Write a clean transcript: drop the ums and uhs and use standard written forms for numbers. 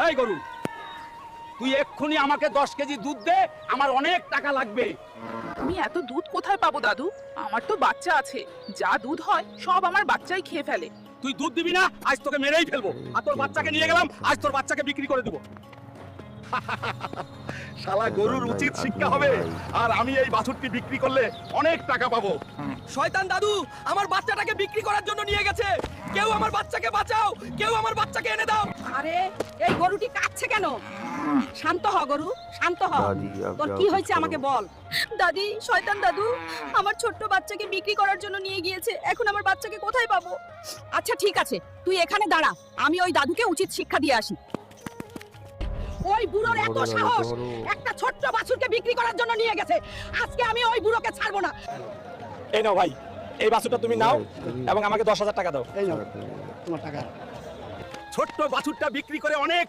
এই গরু, তুই এক্ষুনি আমাকে 10 কেজি দুধ দে, আমার অনেক টাকা লাগবে। আমি এত দুধ কোথায় পাবো দাদু? আমার তো বাচ্চা আছে, যা দুধ হয় সব আমার বাচ্চাই খেয়ে ফেলে। তুই দুধ দিবি না, আজ তোকে মেরেই ফেলবো। আর তোর বাচ্চাকে নিয়ে গেলাম, আজ তোর বাচ্চাকে বিক্রি করে দেবো। শালা গরুর উচিত শিক্ষা হবে, আর আমি এই বাছুরটি বিক্রি করলে অনেক টাকা পাবো। শয়তান দাদু আমার বাচ্চাটাকে বিক্রি করার জন্য নিয়ে গেছে। কেউ আমার বাচ্চাকে বাঁচাও, কেউ আমার বাচ্চাকে এনে দাও। আরে এই গরুটি কাঁদছে কেন? শান্ত হ গরু, শান্ত হ। দাদি, তোর কি হয়েছে আমাকে বল। দাদি, শয়তান দাদু আমার ছোট্ট বাচ্চাকে বিক্রি করার জন্য নিয়ে গিয়েছে। এখন আমার বাচ্চাকে কোথায় পাবো? আচ্ছা ঠিক আছে, তুই এখানে দাঁড়া, আমি ওই দাদুকে উচিত শিক্ষা দিয়ে আসি। ওই বুড়োর এত ধরো, সাহস, ধরো। একটা ছোট্ট বাছুরকে বিক্রি করার জন্য নিয়ে গেছে। আজকে আমি ওই বুড়োকে ছাড়বো না। এই নাও ভাই, এই বাছুরটা তুমি নাও এবং আমাকে 10,000 টাকা দাও। ছোট্ট বাছুরটা বিক্রি করে অনেক